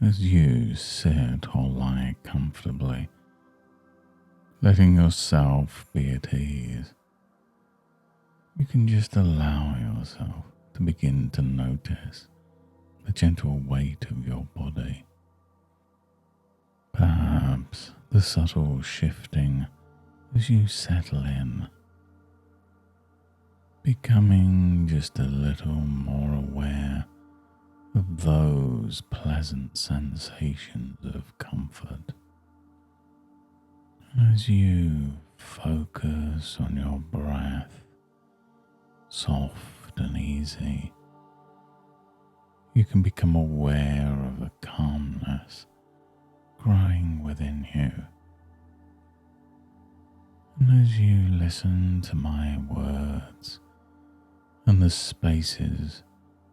as you sit or lie comfortably, letting yourself be at ease. You can just allow yourself to begin to notice the gentle weight of your body. Perhaps the subtle shifting as you settle in, becoming just a little more aware of those pleasant sensations of comfort. As you focus on your breath, soft and easy, you can become aware of a calmness growing within you. And as you listen to my words and the spaces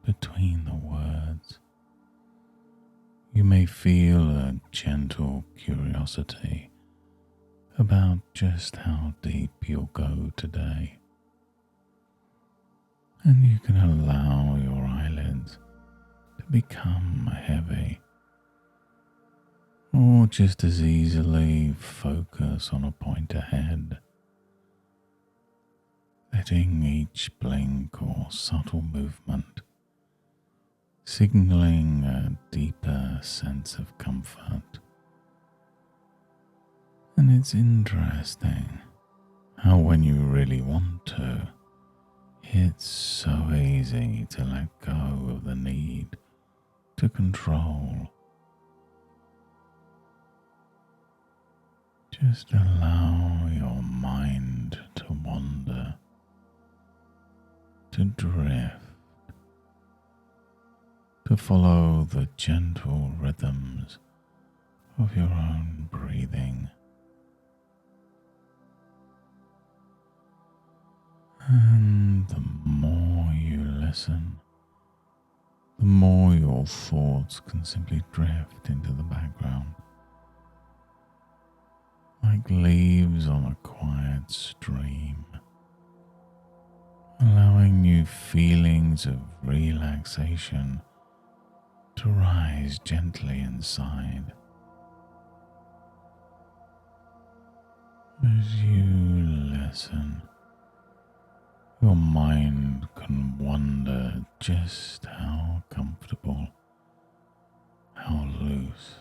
between the words, you may feel a gentle curiosity about just how deep you'll go today. And you can allow your eyelids to become heavy, or just as easily focus on a point ahead, letting each blink or subtle movement signaling a deeper sense of comfort. And it's interesting how when you really want to, it's so easy to let go of the need to control. Just allow your mind to wander, to drift, to follow the gentle rhythms of your own breathing. And the more you listen, the more your thoughts can simply drift into the background, like leaves on a quiet stream, allowing new feelings of relaxation to rise gently inside. As you listen, your mind can wonder just how comfortable, how loose,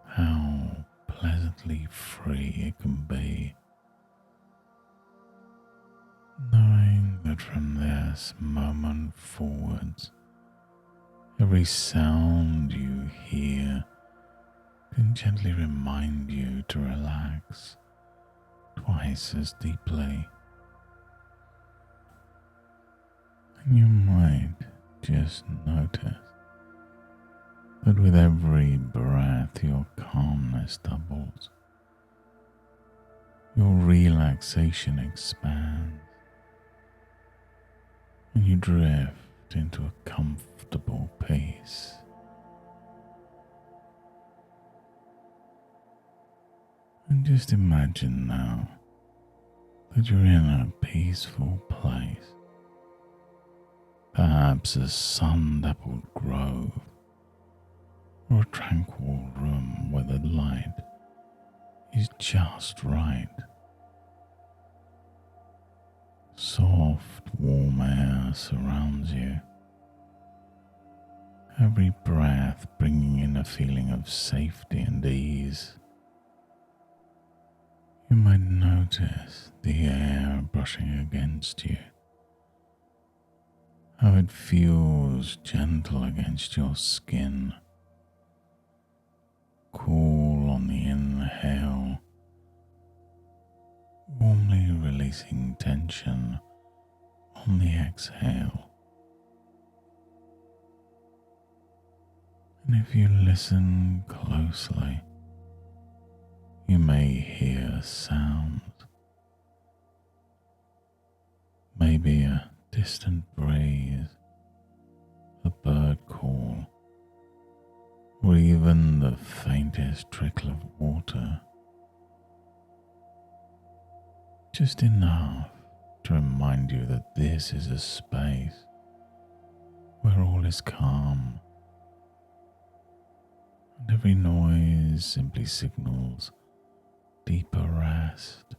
how pleasantly free it can be, knowing that from this moment forwards, every sound you hear can gently remind you to relax twice as deeply. And you might just notice that with every breath your calmness doubles, your relaxation expands, and you drift into a comfortable peace. And just imagine now that you're in a peaceful place, perhaps a sun-dappled grove, or a tranquil room where the light is just right. Soft, warm air surrounds you, every breath bringing in a feeling of safety and ease. You might notice the air brushing against you, how it feels gentle against your skin, cool on the inhale, warmly releasing tension on the exhale. And if you listen closely, you may hear sounds, maybe a distant breeze, a bird call, or even the faintest trickle of water. Just enough to remind you that this is a space where all is calm, and every noise simply signals deeper rest.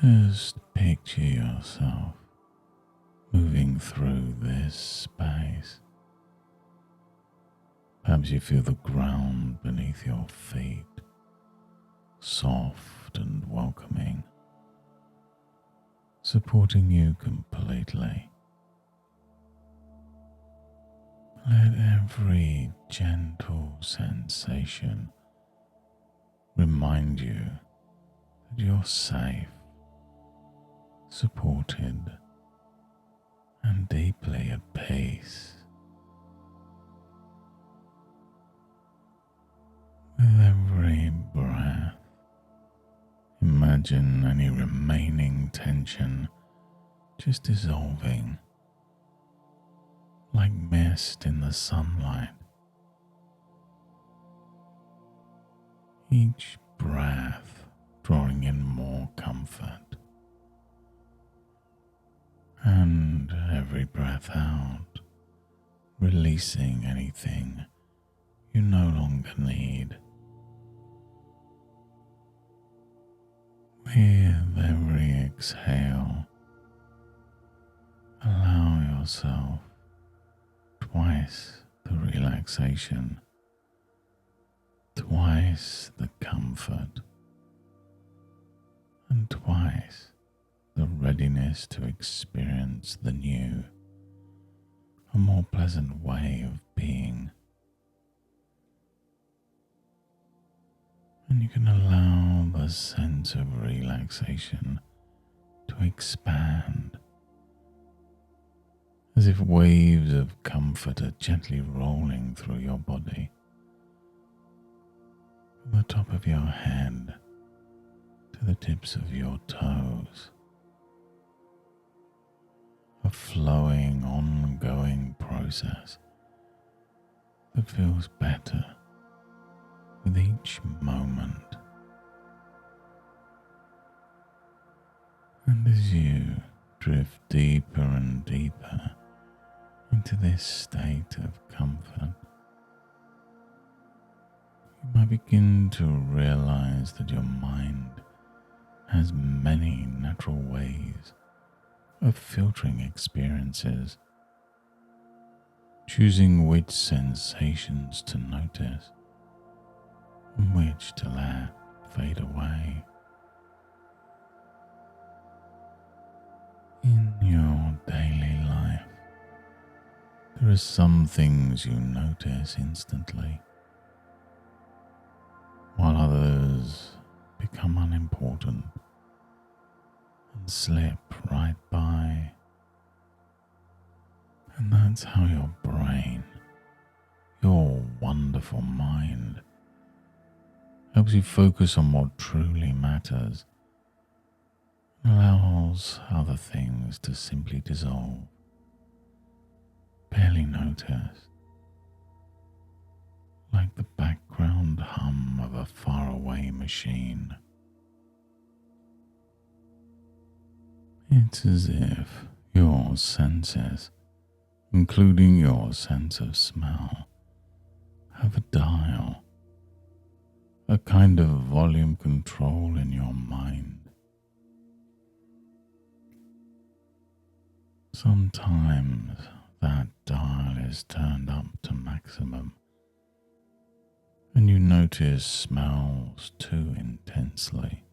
Just picture yourself moving through this space. Perhaps you feel the ground beneath your feet, soft and welcoming, supporting you completely. Let every gentle sensation remind you that you're safe, supported, and deeply at peace. With every breath, imagine any remaining tension just dissolving like mist in the sunlight. Each breath drawing in more comfort, and every breath out, releasing anything you no longer need. With every exhale, allow yourself twice the relaxation, twice the comfort, and twice the readiness to experience the new, a more pleasant way of being. And you can allow the sense of relaxation to expand, as if waves of comfort are gently rolling through your body, from the top of your head to the tips of your toes. A flowing, ongoing process that feels better with each moment. And as you drift deeper and deeper into this state of comfort, you might begin to realize that your mind has many natural ways of filtering experiences, choosing which sensations to notice and which to let fade away. In your daily life, there are some things you notice instantly, while others become unimportant and slip right by. And that's how your brain, your wonderful mind, helps you focus on what truly matters and allows other things to simply dissolve, barely noticed, like the background hum of a faraway machine. It's as if your senses, including your sense of smell, have a dial, a kind of volume control in your mind. Sometimes that dial is turned up to maximum, and you notice smells too intensely.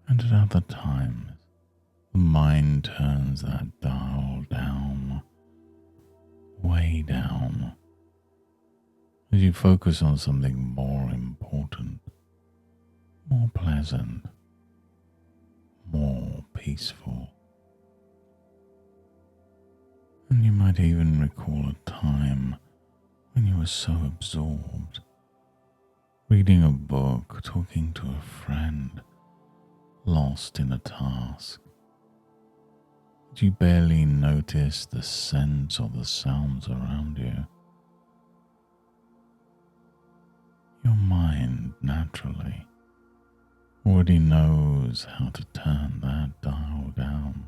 And at other times, the mind turns that dial down, way down, as you focus on something more important, more pleasant, more peaceful. And you might even recall a time when you were so absorbed, reading a book, talking to a friend, lost in a task, that you barely noticed the scents or the sounds around you. Your mind naturally already knows how to turn that dial down.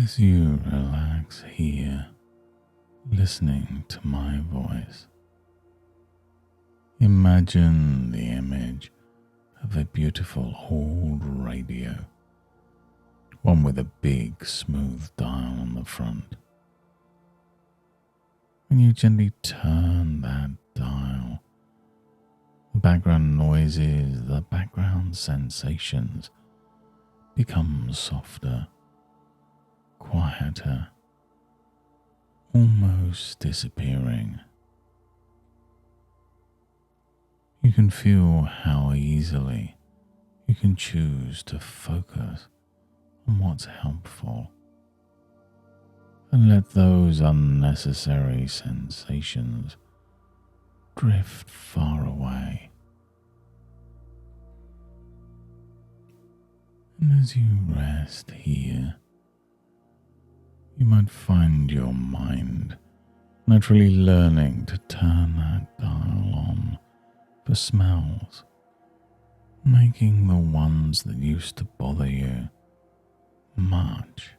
As you relax here, listening to my voice, imagine the image of a beautiful old radio, one with a big smooth dial on the front. When you gently turn that dial, the background noises, the background sensations become softer, quieter, almost disappearing. You can feel how easily you can choose to focus on what's helpful and let those unnecessary sensations drift far away. And as you rest here, you might find your mind naturally learning to turn that dial on for smells, making the ones that used to bother you much,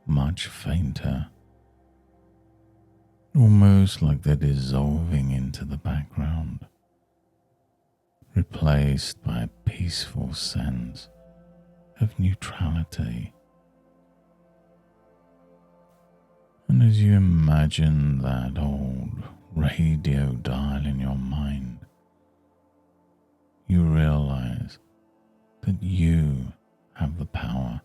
much fainter, almost like they're dissolving into the background, replaced by a peaceful sense of neutrality. And as you imagine that old radio dial in your mind, you realize that you have the power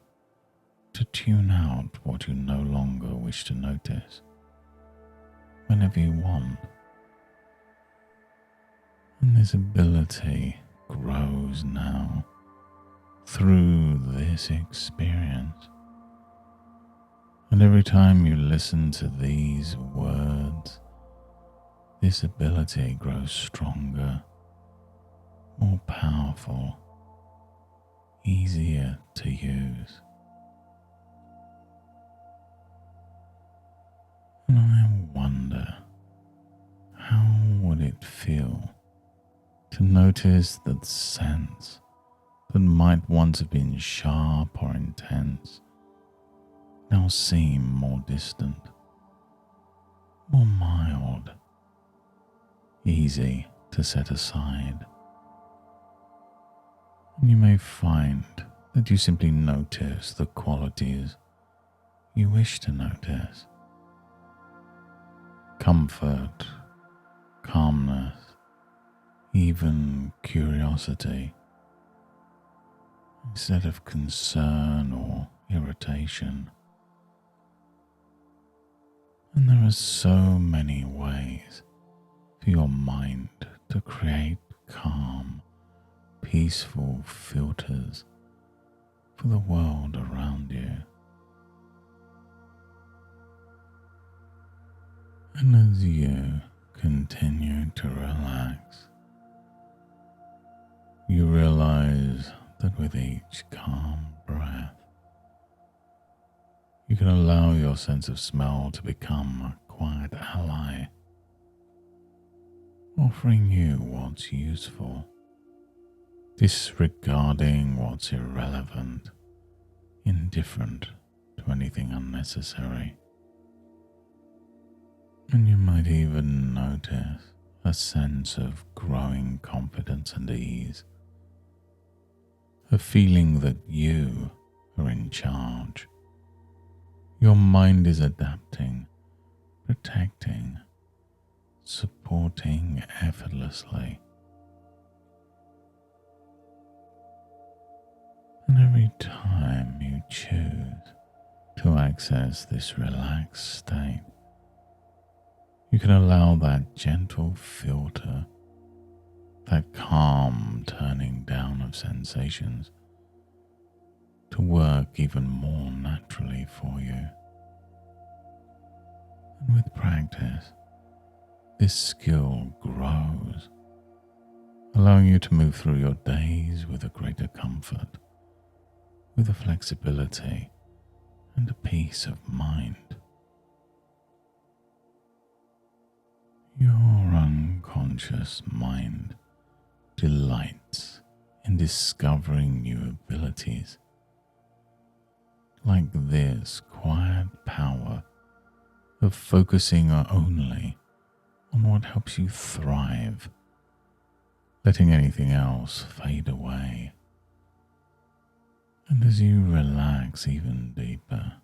to tune out what you no longer wish to notice whenever you want. And this ability grows now through this experience. And every time you listen to these words, this ability grows stronger, more powerful, easier to use. And I wonder, how would it feel to notice that sense that might once have been sharp or intense now seem more distant, more mild, easy to set aside? And you may find that you simply notice the qualities you wish to notice: comfort, calmness, even curiosity, instead of concern or irritation. And there are so many ways for your mind to create calm, peaceful filters for the world around you. And as you continue to relax, you realize that with each calm breath, you can allow your sense of smell to become a quiet ally, offering you what's useful, disregarding what's irrelevant, indifferent to anything unnecessary. And you might even notice a sense of growing confidence and ease, a feeling that you are in charge. Your mind is adapting, protecting, supporting effortlessly. And every time you choose to access this relaxed state, you can allow that gentle filter, that calm turning down of sensations, to work even more naturally for you. And with practice, this skill grows, allowing you to move through your days with a greater comfort, with a flexibility and a peace of mind. Your unconscious mind delights in discovering new abilities, like this quiet power of focusing only on what helps you thrive, letting anything else fade away. And as you relax even deeper,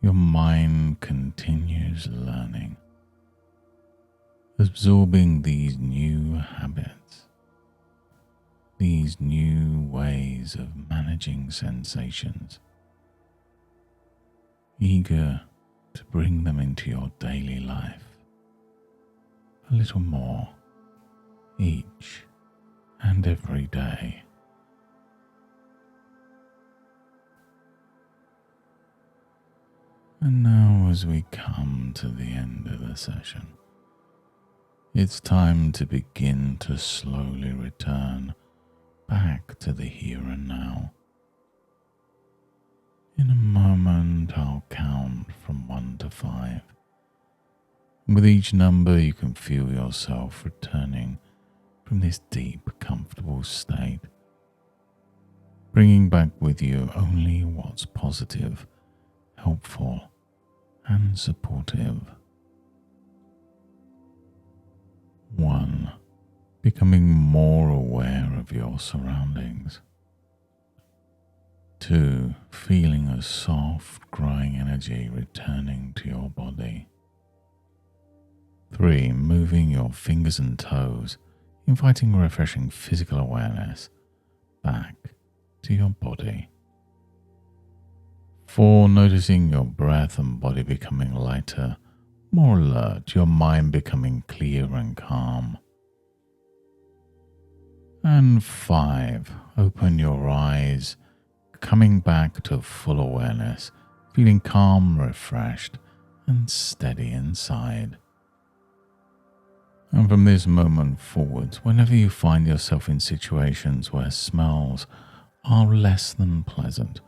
your mind continues learning, absorbing these new habits, these new ways of managing sensations, eager to bring them into your daily life a little more each and every day. And now, as we come to the end of the session, it's time to begin to slowly return back to the here and now. In a moment, I'll count from 1 to 5. With each number, you can feel yourself returning from this deep, comfortable state, bringing back with you only what's positive, helpful, and supportive. 1. Becoming more aware of your surroundings. 2. Feeling a soft, growing energy returning to your body. 3. Moving your fingers and toes, inviting refreshing physical awareness back to your body. 4. Noticing your breath and body becoming lighter, more alert, your mind becoming clear and calm. And 5. Open your eyes, coming back to full awareness, feeling calm, refreshed, and steady inside. And from this moment forwards, whenever you find yourself in situations where smells are less than pleasant,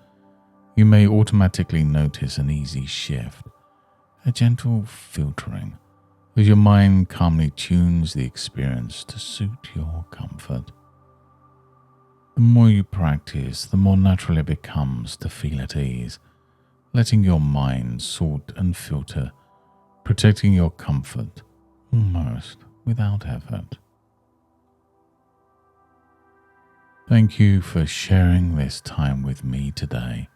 you may automatically notice an easy shift, a gentle filtering, as your mind calmly tunes the experience to suit your comfort. The more you practice, the more natural it becomes to feel at ease, letting your mind sort and filter, protecting your comfort almost without effort. Thank you for sharing this time with me today.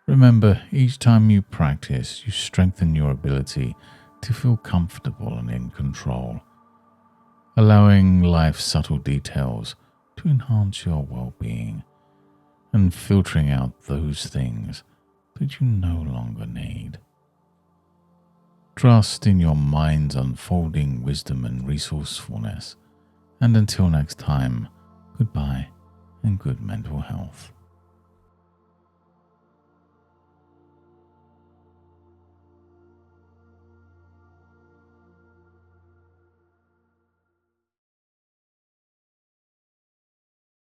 Remember, each time you practice, you strengthen your ability to feel comfortable and in control, allowing life's subtle details to enhance your well-being and filtering out those things that you no longer need. Trust in your mind's unfolding wisdom and resourcefulness. And until next time, goodbye and good mental health.